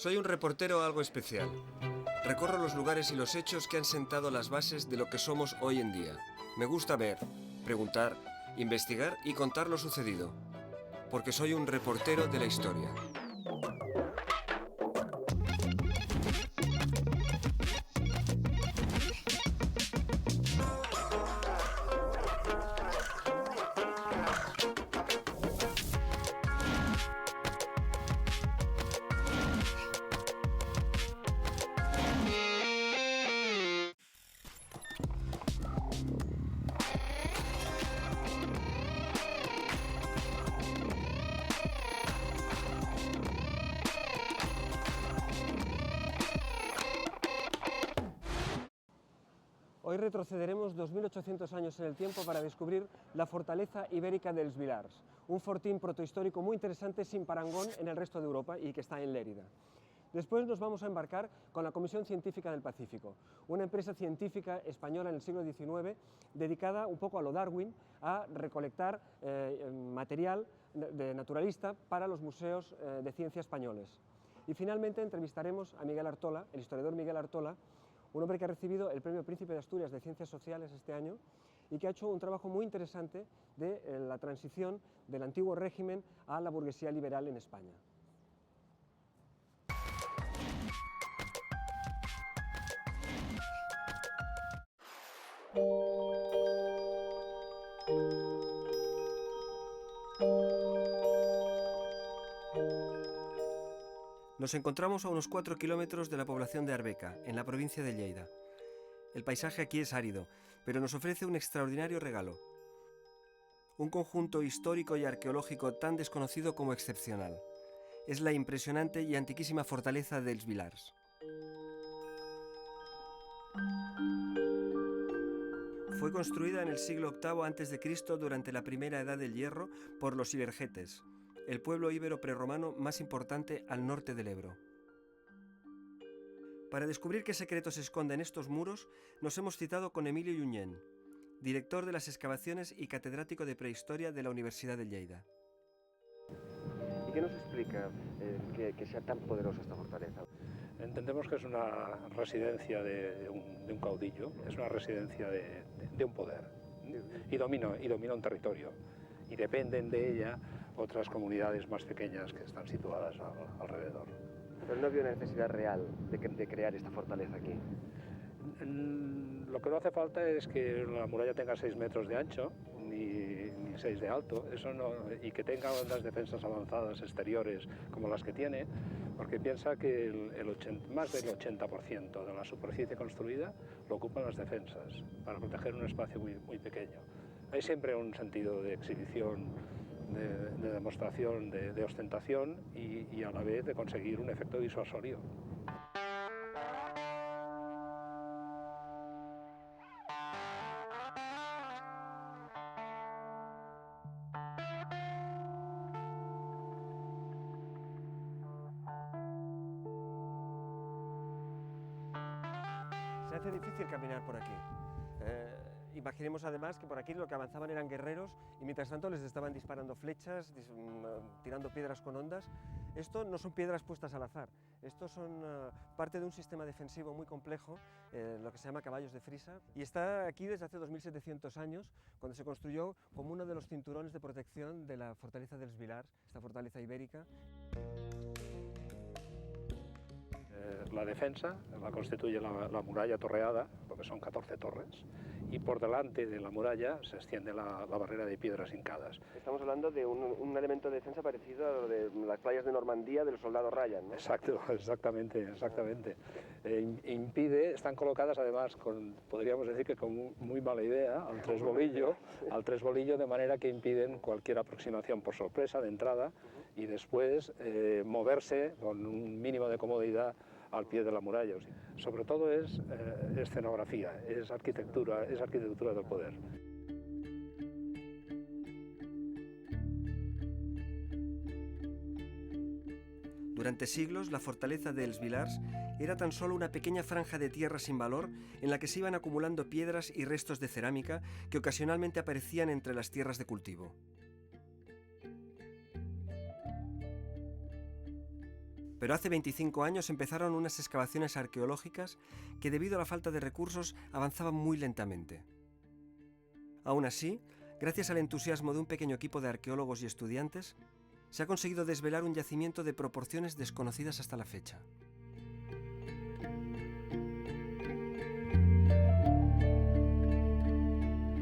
Soy un reportero algo especial. Recorro los lugares y los hechos que han sentado las bases de lo que somos hoy en día. Me gusta ver, preguntar, investigar y contar lo sucedido. Porque soy un reportero de la historia. Hoy retrocederemos 2800 años en el tiempo para descubrir la fortaleza ibérica dels Vilars, un fortín protohistórico muy interesante sin parangón en el resto de Europa y que está en Lérida. Después nos vamos a embarcar con la Comisión Científica del Pacífico, una empresa científica española en el siglo XIX dedicada un poco a lo Darwin, a recolectar material naturalista para los museos de ciencia españoles. Y finalmente entrevistaremos a Miguel Artola, el historiador Miguel Artola, un hombre que ha recibido el Premio Príncipe de Asturias de Ciencias Sociales este año y que ha hecho un trabajo muy interesante de la transición del antiguo régimen a la burguesía liberal en España. Nos encontramos a unos 4 kilómetros de la población de Arbeca, en la provincia de Lleida. El paisaje aquí es árido, pero nos ofrece un extraordinario regalo. Un conjunto histórico y arqueológico tan desconocido como excepcional. Es la impresionante y antiquísima fortaleza dels Vilars. Fue construida en el siglo VIII a.C. durante la primera edad del Hierro por los ibergetes, el pueblo íbero prerromano más importante al norte del Ebro. Para descubrir qué secretos se esconden estos muros, nos hemos citado con Emilio Junyent, director de las excavaciones y catedrático de prehistoria de la Universidad de Lleida. ¿Y qué nos explica que sea tan poderosa esta fortaleza? Entendemos que es una residencia de un caudillo, es una residencia de un poder y domina un territorio. Y dependen de ella otras comunidades más pequeñas que están situadas alrededor. Pero no había una necesidad real de crear esta fortaleza aquí. Lo que no hace falta es que la muralla tenga 6 metros de ancho ni 6 de alto, eso no, y que tenga unas defensas avanzadas exteriores como las que tiene, porque piensa que más del 80% de la superficie construida lo ocupan las defensas para proteger un espacio muy pequeño. Hay siempre un sentido de exhibición, de demostración, de ostentación y a la vez de conseguir un efecto disuasorio. Se hace difícil caminar por aquí. Imaginemos además que por aquí lo que avanzaban eran guerreros y mientras tanto les estaban disparando flechas, tirando piedras con ondas. Esto no son piedras puestas al azar, estos son parte de un sistema defensivo muy complejo, lo que se llama caballos de frisa, y está aquí desde hace 2700 años, cuando se construyó como uno de los cinturones de protección de la fortaleza dels Vilars, esta fortaleza ibérica. La defensa la constituye la muralla torreada, porque son 14 torres, y por delante de la muralla se extiende la barrera de piedras hincadas. Estamos hablando de un elemento de defensa parecido a lo de las playas de Normandía del soldado Ryan, ¿no? Exacto, exactamente. Impide, están colocadas además podríamos decir que con muy mala idea, al tresbolillo, de manera que impiden cualquier aproximación por sorpresa de entrada y después moverse con un mínimo de comodidad al pie de la muralla. Sobre todo es escenografía, es arquitectura del poder. Durante siglos, la fortaleza de Els Vilars era tan solo una pequeña franja de tierra sin valor en la que se iban acumulando piedras y restos de cerámica que ocasionalmente aparecían entre las tierras de cultivo. Pero hace 25 años empezaron unas excavaciones arqueológicas que, debido a la falta de recursos, avanzaban muy lentamente. Aún así, gracias al entusiasmo de un pequeño equipo de arqueólogos y estudiantes, se ha conseguido desvelar un yacimiento de proporciones desconocidas hasta la fecha.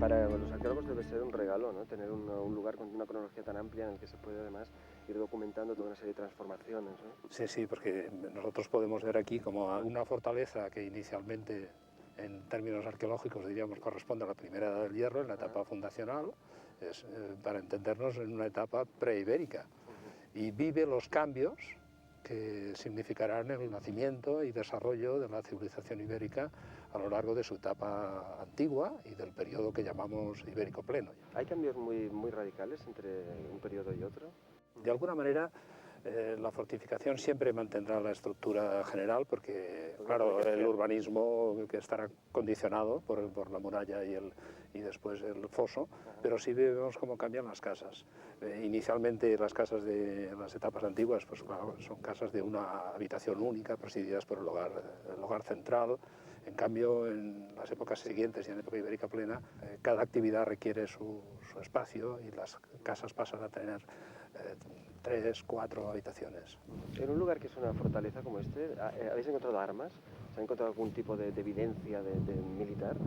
Para los arqueólogos debe ser un regalo, ¿no? Tener un lugar con una cronología tan amplia en el que se puede además ir documentando toda una serie de transformaciones, ¿no? Sí, sí, porque nosotros podemos ver aquí como una fortaleza que inicialmente, en términos arqueológicos, diríamos, corresponde a la primera edad del hierro, en la etapa fundacional, es, para entendernos, en una etapa preibérica, y vive los cambios que significarán el nacimiento y desarrollo de la civilización ibérica a lo largo de su etapa antigua y del periodo que llamamos ibérico pleno. ¿Hay cambios muy radicales entre un periodo y otro? De alguna manera, la fortificación siempre mantendrá la estructura general porque, claro, el urbanismo que estará condicionado por la muralla y después el foso, pero sí vemos cómo cambian las casas. Inicialmente las casas de las etapas antiguas pues, claro, son casas de una habitación única, presididas por el hogar central. En cambio, en las épocas siguientes y en la época ibérica plena, cada actividad requiere su espacio y las casas pasan a tener 3, 4 habitaciones. En un lugar que es una fortaleza como este, ¿habéis encontrado armas? ¿Se ha encontrado algún tipo de evidencia de militar?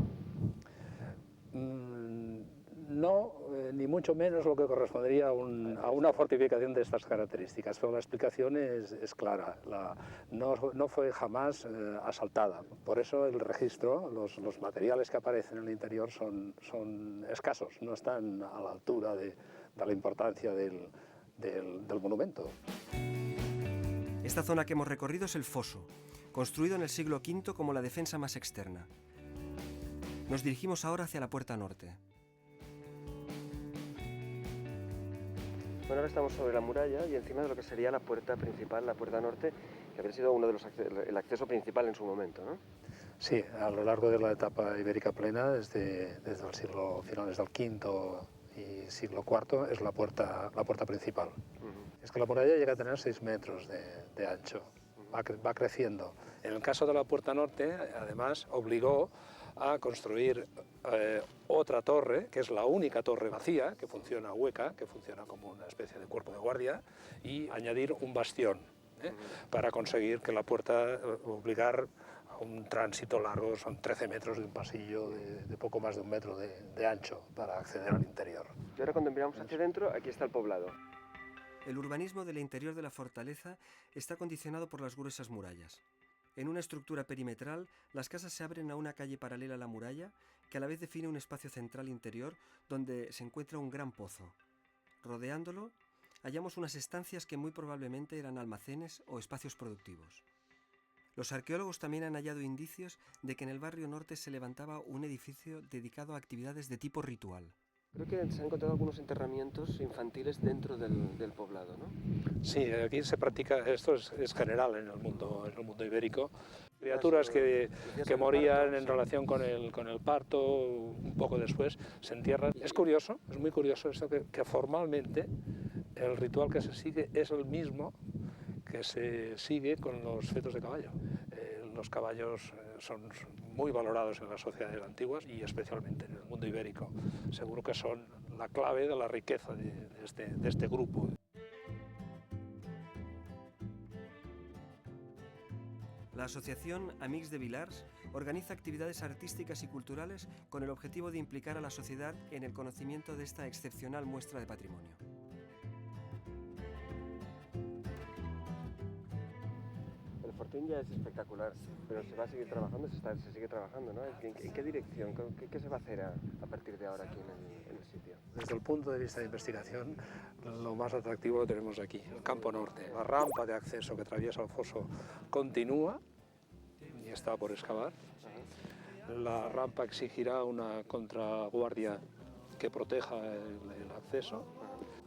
No, ni mucho menos lo que correspondería a una fortificación de estas características, pero la explicación es clara. No fue jamás asaltada. Por eso el registro, los materiales que aparecen en el interior son escasos, no están a la altura de la importancia del monumento. Esta zona que hemos recorrido es el foso, construido en el siglo V como la defensa más externa. Nos dirigimos ahora hacia la puerta norte. Bueno, ahora estamos sobre la muralla y encima de lo que sería la puerta principal, la puerta norte, que habría sido uno de el acceso principal en su momento, ¿no? Sí, a lo largo de la etapa ibérica plena, desde el siglo, finales del V y siglo IV, es la puerta principal. Es que la muralla llega a tener 6 metros de ancho, va creciendo. En el caso de la puerta norte, además, obligó a construir otra torre, que es la única torre vacía, que funciona hueca, que funciona como una especie de cuerpo de guardia, y añadir un bastión, para conseguir que la puerta, obligar a un tránsito largo, son 13 metros de un pasillo de poco más de 1 metro de ancho para acceder al interior. Y ahora cuando miramos hacia adentro, aquí está el poblado. El urbanismo del interior de la fortaleza está condicionado por las gruesas murallas. En una estructura perimetral, las casas se abren a una calle paralela a la muralla, que a la vez define un espacio central interior donde se encuentra un gran pozo. Rodeándolo, hallamos unas estancias que muy probablemente eran almacenes o espacios productivos. Los arqueólogos también han hallado indicios de que en el barrio norte se levantaba un edificio dedicado a actividades de tipo ritual. Creo que se han encontrado algunos enterramientos infantiles dentro del poblado, ¿no? Sí, aquí se practica, esto es general en el mundo ibérico. Criaturas que morían en relación con el parto, un poco después, se entierran. Es curioso, es muy curioso esto, que formalmente el ritual que se sigue es el mismo que se sigue con los fetos de caballo. Los caballos son muy valorados en las sociedades antiguas y especialmente en el mundo ibérico. Seguro que son la clave de la riqueza de este grupo. La asociación Amics de Villars organiza actividades artísticas y culturales con el objetivo de implicar a la sociedad en el conocimiento de esta excepcional muestra de patrimonio. El fortín ya es espectacular, pero se va a seguir trabajando, se sigue trabajando, ¿no? ¿En qué dirección? ¿Qué se va a hacer a partir de ahora aquí en el sitio? Desde el punto de vista de investigación, lo más atractivo lo tenemos aquí, el campo norte. La rampa de acceso que atraviesa el foso continúa y está por excavar. La rampa exigirá una contraguardia que proteja el acceso.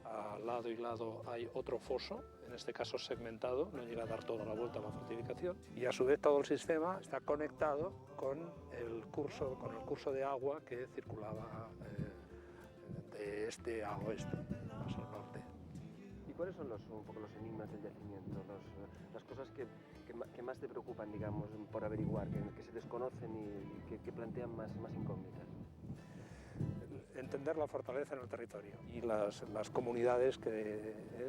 Al lado y lado hay otro foso, en este caso segmentado, no llega a dar toda la vuelta a la fortificación. Y a su vez todo el sistema está conectado con el curso de agua que circulaba de este a oeste, más al norte. cuáles son un poco los enigmas del yacimiento, las cosas que más te preocupan, digamos, por averiguar, que se desconocen y que plantean más incógnitas? Entender la fortaleza en el territorio y las comunidades,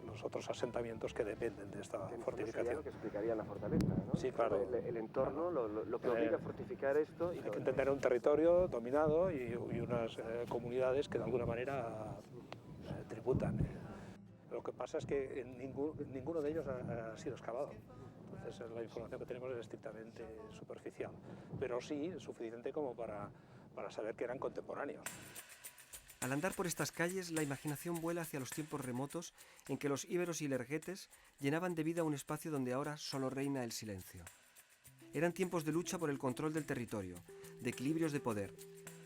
los otros asentamientos que dependen de esta fortificación. Lo que explicaría la fortaleza, ¿no? Sí, claro. El entorno, claro. Lo que obliga a fortificar esto. Hay que entender un territorio dominado y unas comunidades que de alguna manera tributan. Lo que pasa es que ninguno de ellos ha sido excavado. Entonces la información que tenemos es estrictamente superficial, pero sí suficiente como para saber que eran contemporáneos. Al andar por estas calles, la imaginación vuela hacia los tiempos remotos en que los íberos y lerguetes llenaban de vida un espacio donde ahora solo reina el silencio. Eran tiempos de lucha por el control del territorio, de equilibrios de poder,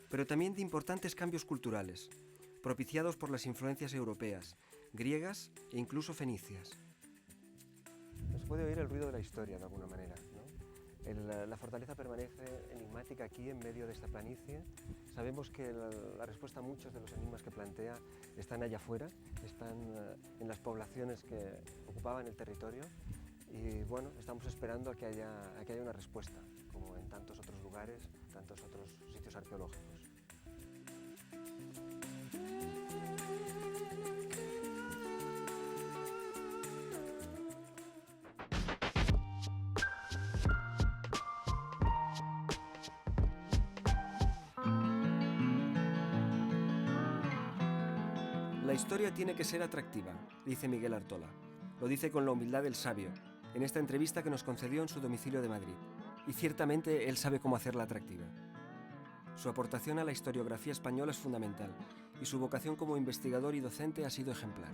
pero también de importantes cambios culturales, propiciados por las influencias europeas, griegas e incluso fenicias. Se puede oír el ruido de la historia de alguna manera, ¿no? La fortaleza permanece enigmática aquí en medio de esta planicie. Sabemos que la respuesta a muchos de los enigmas que plantea están allá afuera, están en las poblaciones que ocupaban el territorio y bueno, estamos esperando a que haya una respuesta, como en tantos otros lugares, tantos otros sitios arqueológicos. La historia tiene que ser atractiva, dice Miguel Artola. Lo dice con la humildad del sabio, en esta entrevista que nos concedió en su domicilio de Madrid. Y ciertamente él sabe cómo hacerla atractiva. Su aportación a la historiografía española es fundamental, y su vocación como investigador y docente ha sido ejemplar.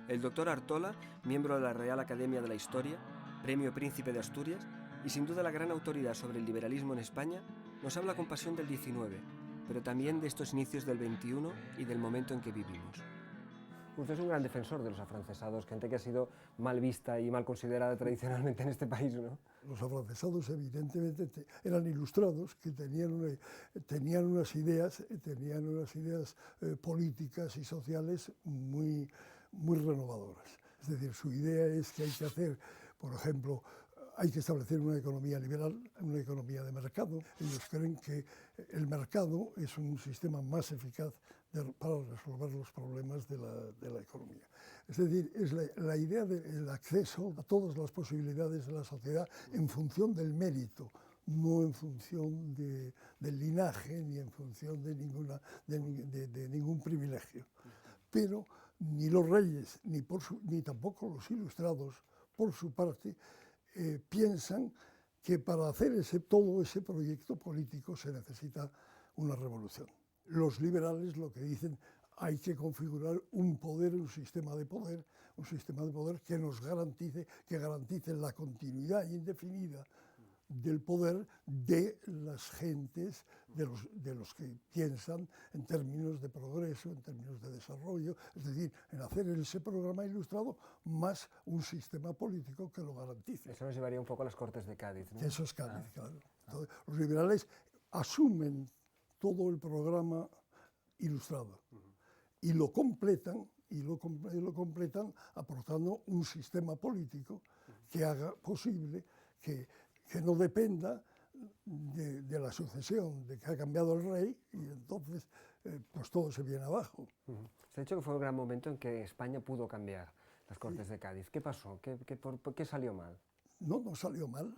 El doctor Artola, miembro de la Real Academia de la Historia, Premio Príncipe de Asturias, y sin duda la gran autoridad sobre el liberalismo en España, nos habla con pasión del XIX, pero también de estos inicios del XXI y del momento en que vivimos. Usted es un gran defensor de los afrancesados, gente que ha sido mal vista y mal considerada tradicionalmente en este país, ¿no? Los afrancesados evidentemente eran ilustrados, que tenían unas ideas políticas y sociales muy renovadoras. Es decir, su idea es que hay que hacer, por ejemplo, hay que establecer una economía liberal, una economía de mercado. Ellos creen que el mercado es un sistema más eficaz para resolver los problemas de la economía. Es decir, es la idea del acceso a todas las posibilidades de la sociedad en función del mérito, no en función del linaje ni en función de ningún privilegio. Pero ni los reyes ni tampoco los ilustrados, por su parte, piensan que para hacer todo ese proyecto político se necesita una revolución. Los liberales lo que dicen, hay que configurar un sistema de poder que nos garantice la continuidad indefinida del poder de las gentes, de los que piensan en términos de progreso, en términos de desarrollo, es decir, en hacer ese programa ilustrado más un sistema político que lo garantice. Eso nos llevaría un poco a las Cortes de Cádiz, ¿no? Eso es Cádiz, claro. Entonces, los liberales asumen todo el programa ilustrado y lo completan aportando un sistema político que haga posible que no dependa de la sucesión, de que ha cambiado el rey y entonces pues todo se viene abajo. Se ha dicho que fue un gran momento en que España pudo cambiar las Cortes de Cádiz. ¿Qué pasó? ¿Por qué salió mal? No salió mal.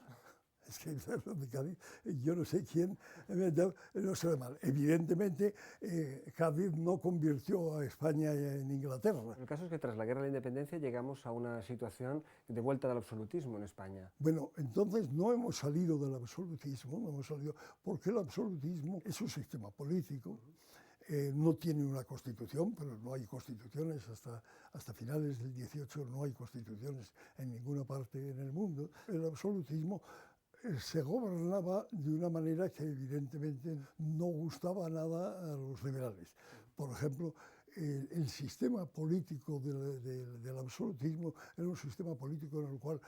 Es que de Cádiz, yo no sé quién, no salió mal. Evidentemente, Cádiz no convirtió a España en Inglaterra. El caso es que tras la Guerra de la Independencia llegamos a una situación de vuelta del absolutismo en España. Bueno, entonces no hemos salido del absolutismo, porque el absolutismo es un sistema político, no tiene una constitución, pero no hay constituciones hasta finales del XVIII, no hay constituciones en ninguna parte en el mundo. El absolutismo se gobernaba de una manera que evidentemente no gustaba nada a los liberales. Por ejemplo, el sistema político del absolutismo era un sistema político en el cual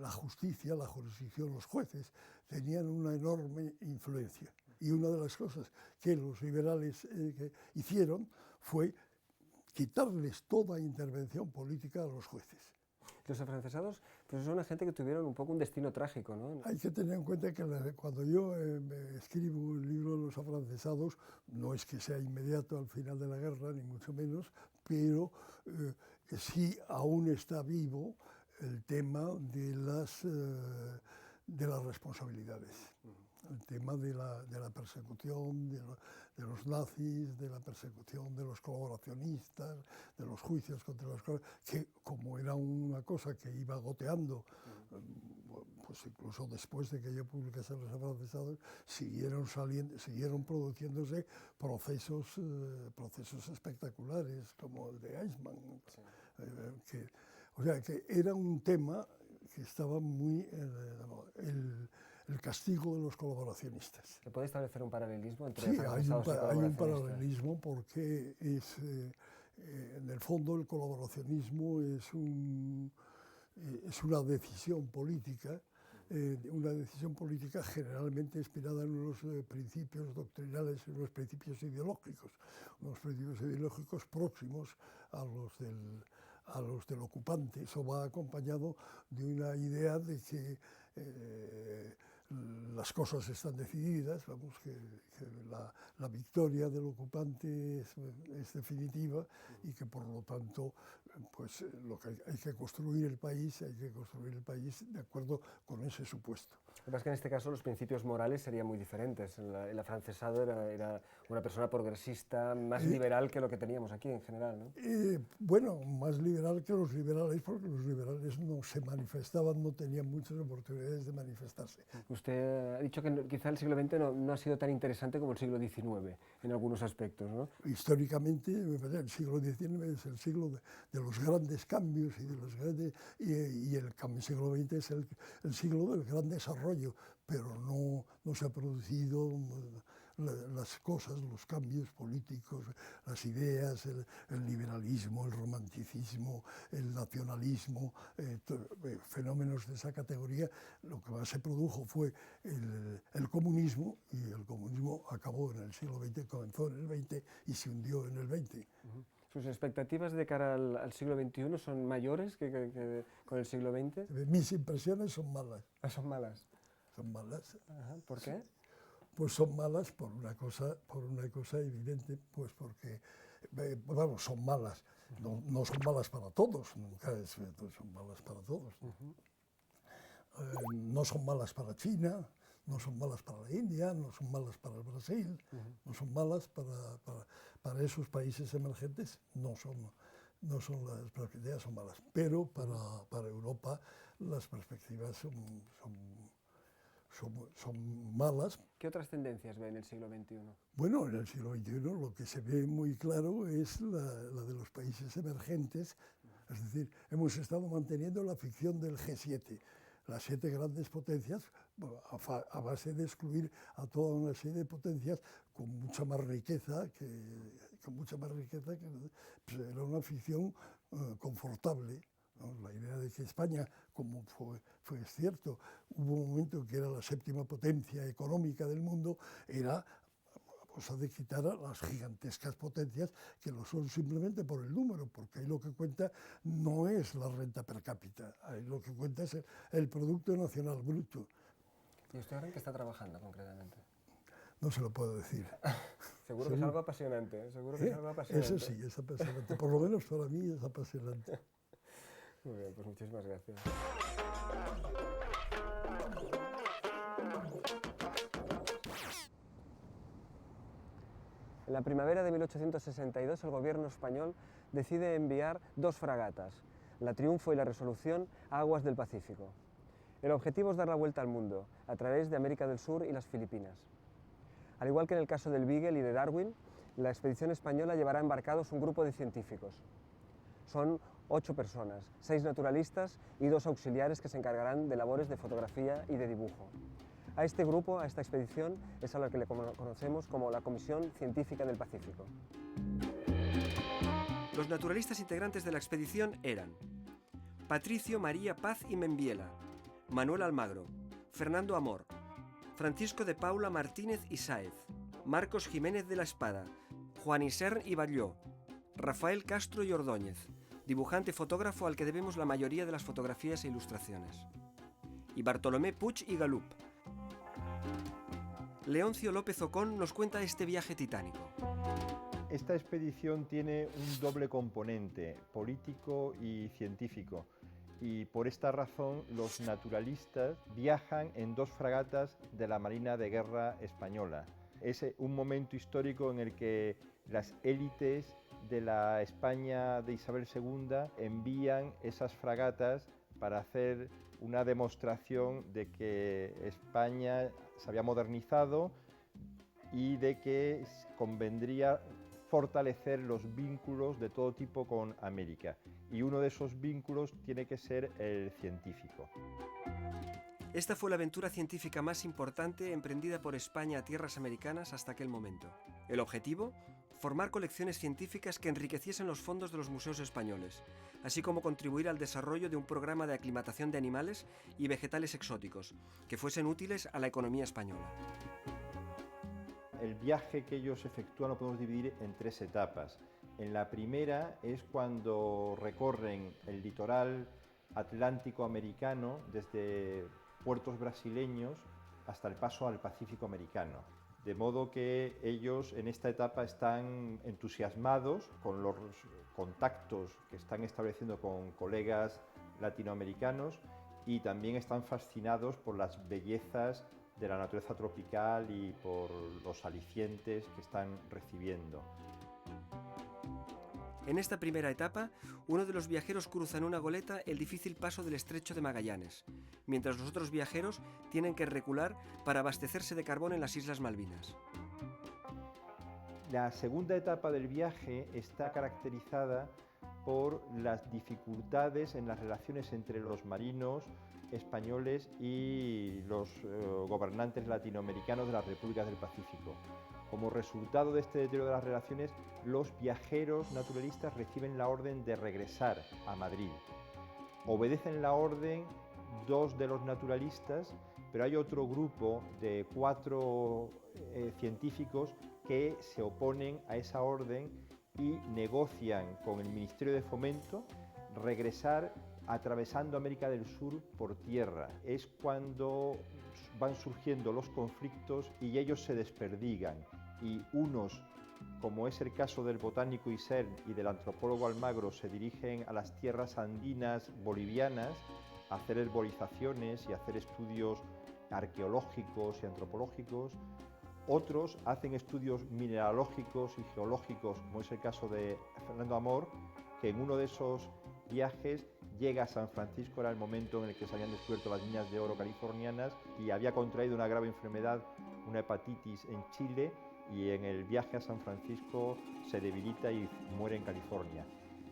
la justicia, la jurisdicción, los jueces tenían una enorme influencia. Y una de las cosas que los liberales hicieron fue quitarles toda intervención política a los jueces. Los afrancesados pues son una gente que tuvieron un poco un destino trágico, ¿no? Hay que tener en cuenta que cuando yo escribo el libro de los afrancesados, no es que sea inmediato al final de la guerra, ni mucho menos, pero sí aún está vivo el tema de las responsabilidades. El tema de la persecución de los nazis, de la persecución de los colaboracionistas, de los juicios contra los que como era una cosa que iba goteando, pues incluso después de que yo publicase Los afrancesados, siguieron produciéndose procesos espectaculares, como el de Eichmann. Sí. O sea, que era un tema que estaba muy... el castigo de los colaboracionistas. ¿Se puede establecer un paralelismo entre sí, afrancesados y colaboracionistas? Hay un paralelismo porque en el fondo el colaboracionismo es una decisión política generalmente inspirada en unos principios doctrinales, en unos principios ideológicos próximos a los del ocupante. Eso va acompañado de una idea de que las cosas están decididas, vamos, que la victoria del ocupante es definitiva y que por lo tanto pues, hay que construir el país de acuerdo con ese supuesto. Lo que pasa es que en este caso los principios morales serían muy diferentes. El afrancesado era una persona progresista, más liberal que lo que teníamos aquí en general, ¿no? Bueno, más liberal que los liberales, porque los liberales no se manifestaban, no tenían muchas oportunidades de manifestarse. Usted ha dicho que quizá el siglo XX no ha sido tan interesante como el siglo XIX en algunos aspectos, ¿no? Históricamente, el siglo XIX es el siglo de los grandes cambios y el siglo XX es el siglo del gran desarrollo, pero no se ha producido las cosas, los cambios políticos, las ideas, el liberalismo, el romanticismo, el nacionalismo, fenómenos de esa categoría. Lo que más se produjo fue el comunismo, y el comunismo acabó en el siglo XX, comenzó en el XX y se hundió en el XX. ¿Sus expectativas de cara al siglo XXI son mayores que con el siglo XX? Mis impresiones son malas. Ah, ¿son malas? Son malas. Ajá, ¿por qué? Pues son malas por una cosa evidente, pues porque, vamos, son malas. No son malas para todos, nunca son malas para todos. No son malas para China, no son malas para la India, no son malas para el Brasil, no son malas para esos países emergentes, no son las perspectivas son malas. Pero para Europa las perspectivas son malas. ¿Qué otras tendencias ve en el siglo XXI? Bueno, en el siglo XXI lo que se ve muy claro es la de los países emergentes, es decir, hemos estado manteniendo la ficción del G7, las 7 grandes potencias, a base de excluir a toda una serie de potencias con mucha más riqueza, pues era una ficción confortable. ¿No? La idea de que España, como fue cierto, hubo un momento que era la 7ª potencia económica del mundo, era cosa de quitar a las gigantescas potencias que lo son simplemente por el número, porque ahí lo que cuenta no es la renta per cápita, ahí lo que cuenta es el Producto Nacional Bruto. ¿Y usted ahora en qué está trabajando concretamente? No se lo puedo decir. Seguro que es algo apasionante, seguro que es algo apasionante. Eso sí, es apasionante, por lo menos para mí es apasionante. Muy bien, pues muchísimas gracias. En la primavera de 1862 el gobierno español decide enviar 2 fragatas, la Triunfo y la Resolución, a aguas del Pacífico. El objetivo es dar la vuelta al mundo, a través de América del Sur y las Filipinas. Al igual que en el caso del Beagle y de Darwin, la expedición española llevará embarcados un grupo de científicos. Son 8 personas, 6 naturalistas y 2 auxiliares que se encargarán de labores de fotografía y de dibujo. A este grupo, a esta expedición, es a la que le conocemos como la Comisión Científica del Pacífico. Los naturalistas integrantes de la expedición eran Patricio María Paz y Membiela, Manuel Almagro, Fernando Amor, Francisco de Paula Martínez y Sáez, Marcos Jiménez de la Espada, Juan Isern y Batlló, Rafael Castro y Ordóñez, dibujante y fotógrafo al que debemos la mayoría de las fotografías e ilustraciones. Y Bartolomé Puig y Galup. Leoncio López Ocón nos cuenta este viaje titánico. Esta expedición tiene un doble componente, político y científico. Y por esta razón los naturalistas viajan en 2 fragatas de la Marina de Guerra española. Es un momento histórico en el que las élites de la España de Isabel II envían esas fragatas para hacer una demostración de que España se había modernizado y de que convendría fortalecer los vínculos de todo tipo con América. Y uno de esos vínculos tiene que ser el científico. Esta fue la aventura científica más importante emprendida por España a tierras americanas hasta aquel momento. El objetivo: formar colecciones científicas que enriqueciesen los fondos de los museos españoles, así como contribuir al desarrollo de un programa de aclimatación de animales y vegetales exóticos, que fuesen útiles a la economía española. El viaje que ellos efectúan lo podemos dividir en 3 etapas. En la primera es cuando recorren el litoral atlántico americano desde puertos brasileños hasta el paso al Pacífico americano. De modo que ellos en esta etapa están entusiasmados con los contactos que están estableciendo con colegas latinoamericanos y también están fascinados por las bellezas de la naturaleza tropical y por los alicientes que están recibiendo. En esta primera etapa, uno de los viajeros cruza en una goleta el difícil paso del Estrecho de Magallanes, mientras los otros viajeros tienen que recular para abastecerse de carbón en las Islas Malvinas. La segunda etapa del viaje está caracterizada por las dificultades en las relaciones entre los marinos españoles y los gobernantes latinoamericanos de las repúblicas del Pacífico. Como resultado de este deterioro de las relaciones, los viajeros naturalistas reciben la orden de regresar a Madrid. Obedecen la orden 2 de los naturalistas, pero hay otro grupo de 4 científicos que se oponen a esa orden y negocian con el Ministerio de Fomento regresar atravesando América del Sur por tierra. Es cuando van surgiendo los conflictos y ellos se desperdigan, y unos, como es el caso del botánico Isern y del antropólogo Almagro, se dirigen a las tierras andinas bolivianas a hacer herborizaciones y a hacer estudios arqueológicos y antropológicos. Otros hacen estudios mineralógicos y geológicos, como es el caso de Fernando Amor, que en uno de esos viajes llega a San Francisco, era el momento en el que se habían descubierto las minas de oro californianas, y había contraído una grave enfermedad, una hepatitis en Chile, y en el viaje a San Francisco se debilita y muere en California.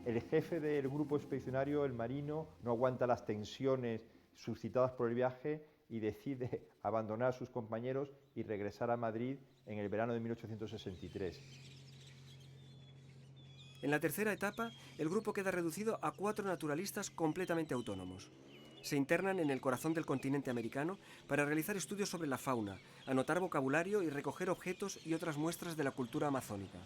El jefe del grupo expedicionario, el marino, no aguanta las tensiones suscitadas por el viaje y decide abandonar a sus compañeros y regresar a Madrid en el verano de 1863. En la tercera etapa, el grupo queda reducido a 4 naturalistas completamente autónomos. Se internan en el corazón del continente americano para realizar estudios sobre la fauna, anotar vocabulario y recoger objetos y otras muestras de la cultura amazónica.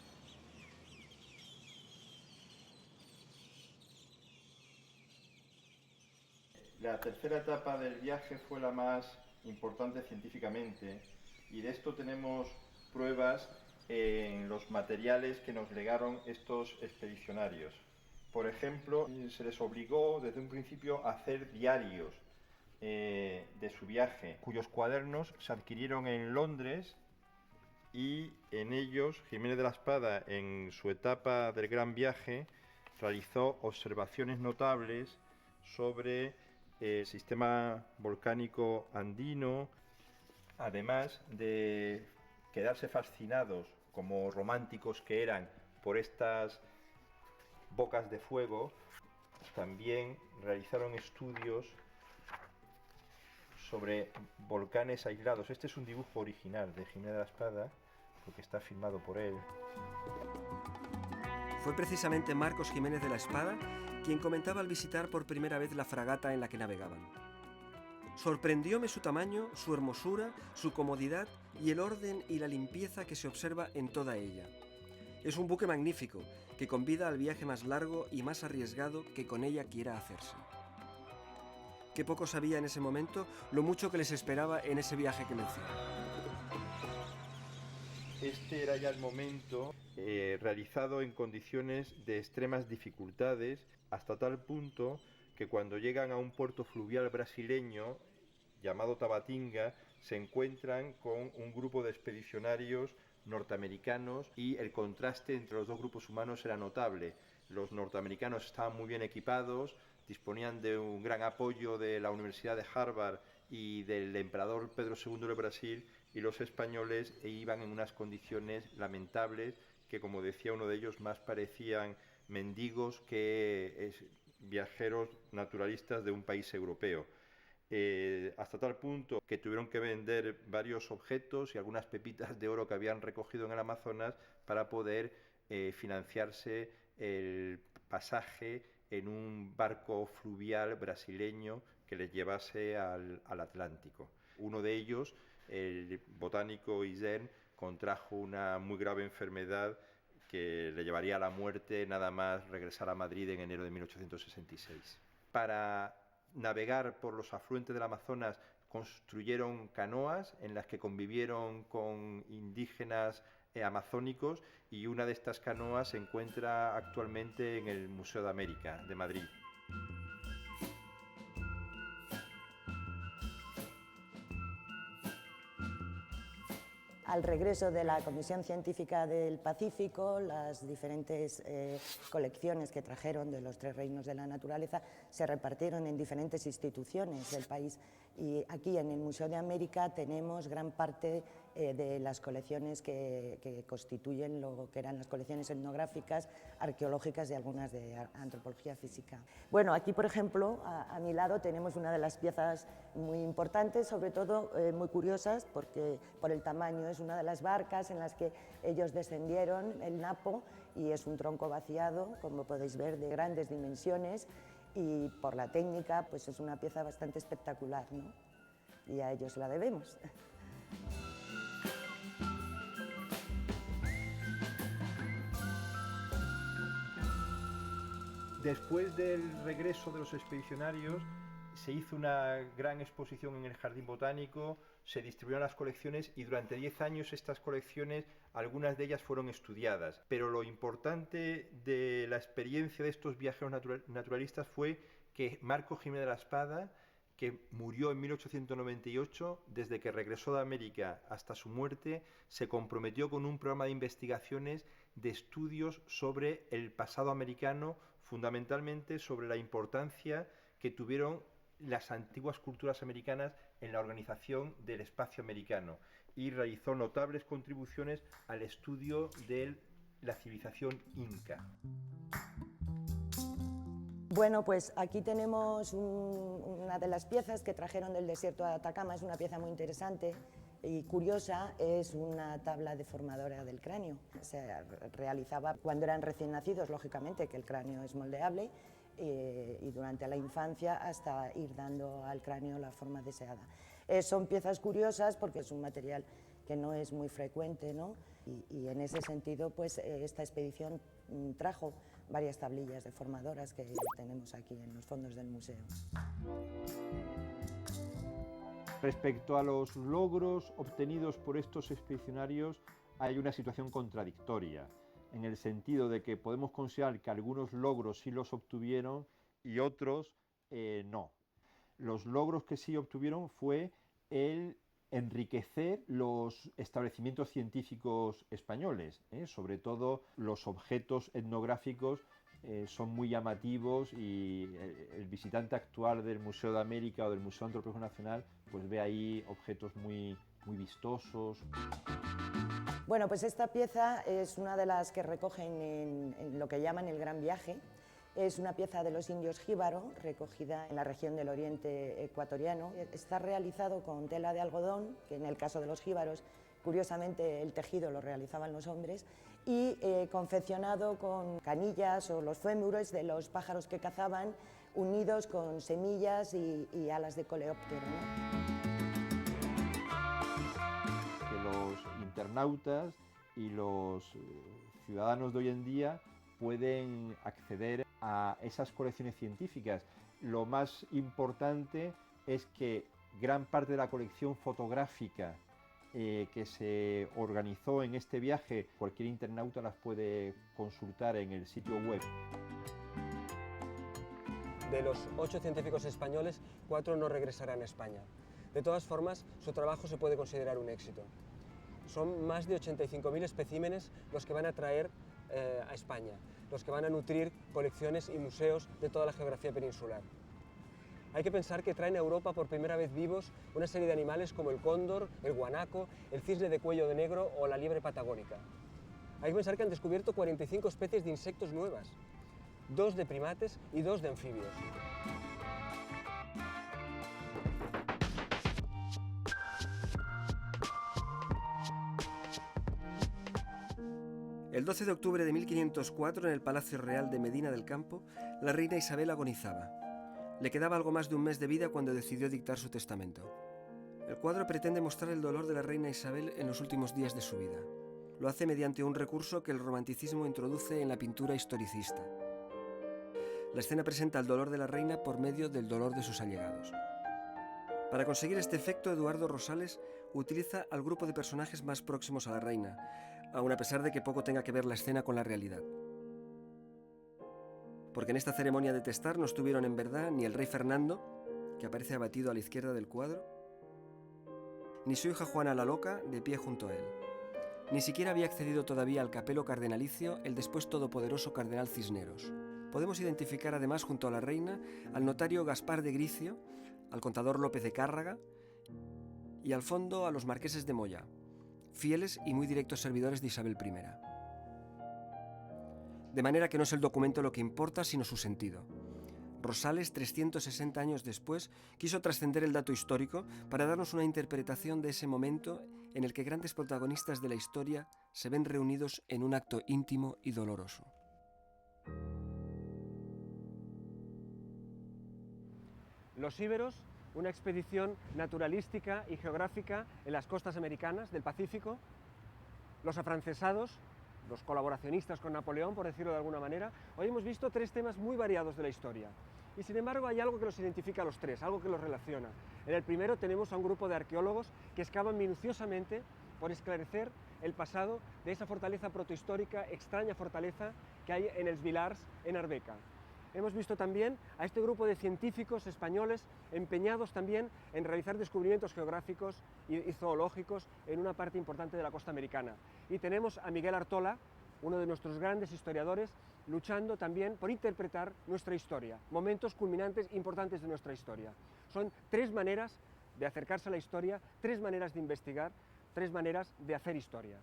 La tercera etapa del viaje fue la más importante científicamente, y de esto tenemos pruebas en los materiales que nos legaron estos expedicionarios. Por ejemplo, se les obligó desde un principio a hacer diarios de su viaje, cuyos cuadernos se adquirieron en Londres, y en ellos Jiménez de la Espada, en su etapa del gran viaje, realizó observaciones notables sobre el sistema volcánico andino, además de quedarse fascinados, como románticos que eran, por estas bocas de fuego. También realizaron estudios sobre volcanes aislados. Este es un dibujo original de Jiménez de la Espada, porque está firmado por él. Fue precisamente Marcos Jiménez de la Espada quien comentaba al visitar por primera vez la fragata en la que navegaban. Sorprendióme su tamaño, su hermosura, su comodidad y el orden y la limpieza que se observa en toda ella. Es un buque magnífico que convida al viaje más largo y más arriesgado que con ella quiera hacerse. Qué poco sabía en ese momento lo mucho que les esperaba en ese viaje que menciono. Este era ya el momento realizado en condiciones de extremas dificultades, hasta tal punto que cuando llegan a un puerto fluvial brasileño llamado Tabatinga, se encuentran con un grupo de expedicionarios norteamericanos y el contraste entre los dos grupos humanos era notable. Los norteamericanos estaban muy bien equipados, disponían de un gran apoyo de la Universidad de Harvard y del emperador Pedro II de Brasil, y los españoles iban en unas condiciones lamentables que, como decía uno de ellos, más parecían mendigos que viajeros naturalistas de un país europeo. Hasta tal punto que tuvieron que vender varios objetos y algunas pepitas de oro que habían recogido en el Amazonas para poder financiarse el pasaje en un barco fluvial brasileño que les llevase al Atlántico. Uno de ellos, el botánico Isern, contrajo una muy grave enfermedad que le llevaría a la muerte nada más regresar a Madrid en enero de 1866. Para navegar por los afluentes del Amazonas construyeron canoas en las que convivieron con indígenas amazónicos, y una de estas canoas se encuentra actualmente en el Museo de América de Madrid. Al regreso de la Comisión Científica del Pacífico, las diferentes colecciones que trajeron de los 3 reinos de la naturaleza se repartieron en diferentes instituciones del país, y aquí en el Museo de América tenemos gran parte de las colecciones que constituyen lo que eran las colecciones etnográficas, arqueológicas y algunas de antropología física. Bueno, aquí por ejemplo a mi lado tenemos una de las piezas muy importantes, sobre todo muy curiosas porque por el tamaño. Es una de las barcas en las que ellos descendieron, el Napo, y es un tronco vaciado, como podéis ver, de grandes dimensiones, y por la técnica pues es una pieza bastante espectacular, ¿no? Y a ellos la debemos. Después del regreso de los expedicionarios, se hizo una gran exposición en el Jardín Botánico, se distribuyeron las colecciones y durante 10 años estas colecciones, algunas de ellas fueron estudiadas. Pero lo importante de la experiencia de estos viajeros naturalistas fue que Marco Jiménez de la Espada, que murió en 1898, desde que regresó de América hasta su muerte, se comprometió con un programa de investigaciones, de estudios sobre el pasado americano, fundamentalmente sobre la importancia que tuvieron las antiguas culturas americanas en la organización del espacio americano, y realizó notables contribuciones al estudio de la civilización inca. Bueno, pues aquí tenemos una de las piezas que trajeron del desierto de Atacama. Es una pieza muy interesante y curiosa, es una tabla deformadora del cráneo. Se realizaba cuando eran recién nacidos, lógicamente, que el cráneo es moldeable, y durante la infancia hasta ir dando al cráneo la forma deseada. Son piezas curiosas porque es un material que no es muy frecuente, ¿no? Y en ese sentido, pues esta expedición trajo varias tablillas deformadoras que tenemos aquí en los fondos del museo. Respecto a los logros obtenidos por estos expedicionarios, hay una situación contradictoria, en el sentido de que podemos considerar que algunos logros sí los obtuvieron y otros no. Los logros que sí obtuvieron fue el enriquecer los establecimientos científicos españoles, sobre todo los objetos etnográficos son muy llamativos, y el visitante actual del Museo de América o del Museo Antropológico Nacional pues ve ahí objetos muy vistosos. Bueno, pues esta pieza es una de las que recogen en lo que llaman el Gran Viaje. Es una pieza de los indios jíbaro, recogida en la región del oriente ecuatoriano. Está realizado con tela de algodón, que en el caso de los jíbaros, curiosamente, el tejido lo realizaban los hombres, y confeccionado con canillas o los fémures de los pájaros que cazaban, unidos con semillas y alas de coleóptero, ¿no? Que los internautas y los ciudadanos de hoy en día pueden acceder a esas colecciones científicas. Lo más importante es que gran parte de la colección fotográfica que se organizó en este viaje, cualquier internauta las puede consultar en el sitio web. De los 8 científicos españoles, 4 no regresarán a España. De todas formas, su trabajo se puede considerar un éxito. Son más de 85.000 especímenes los que van a traer a España, los que van a nutrir colecciones y museos de toda la geografía peninsular. Hay que pensar que traen a Europa por primera vez vivos una serie de animales como el cóndor, el guanaco, el cisne de cuello de negro o la liebre patagónica. Hay que pensar que han descubierto 45 especies de insectos nuevas, 2 de primates y 2 de anfibios. El 12 de octubre de 1504, en el Palacio Real de Medina del Campo, la reina Isabel agonizaba. Le quedaba algo más de un mes de vida cuando decidió dictar su testamento. El cuadro pretende mostrar el dolor de la reina Isabel en los últimos días de su vida. Lo hace mediante un recurso que el romanticismo introduce en la pintura historicista. La escena presenta el dolor de la reina por medio del dolor de sus allegados. Para conseguir este efecto, Eduardo Rosales utiliza al grupo de personajes más próximos a la reina, aun a pesar de que poco tenga que ver la escena con la realidad. Porque en esta ceremonia de testar no estuvieron en verdad ni el rey Fernando, que aparece abatido a la izquierda del cuadro, ni su hija Juana la Loca, de pie junto a él. Ni siquiera había accedido todavía al capelo cardenalicio el después todopoderoso cardenal Cisneros. Podemos identificar además junto a la reina al notario Gaspar de Gricio, al contador López de Cárraga y al fondo a los marqueses de Moya, fieles y muy directos servidores de Isabel I. De manera que no es el documento lo que importa, sino su sentido. Rosales, 360 años después, quiso trascender el dato histórico para darnos una interpretación de ese momento en el que grandes protagonistas de la historia se ven reunidos en un acto íntimo y doloroso. Los íberos, una expedición naturalística y geográfica en las costas americanas del Pacífico. Los afrancesados, los colaboracionistas con Napoleón, por decirlo de alguna manera. Hoy hemos visto 3 temas muy variados de la historia. Y sin embargo hay algo que los identifica a los 3, algo que los relaciona. En el primero tenemos a un grupo de arqueólogos que excavan minuciosamente por esclarecer el pasado de esa fortaleza protohistórica, extraña fortaleza que hay en Els Vilars, en Arbeca. Hemos visto también a este grupo de científicos españoles empeñados también en realizar descubrimientos geográficos y zoológicos en una parte importante de la costa americana. Y tenemos a Miguel Artola, uno de nuestros grandes historiadores, luchando también por interpretar nuestra historia, momentos culminantes importantes de nuestra historia. Son 3 maneras de acercarse a la historia, 3 maneras de investigar, 3 maneras de hacer historia.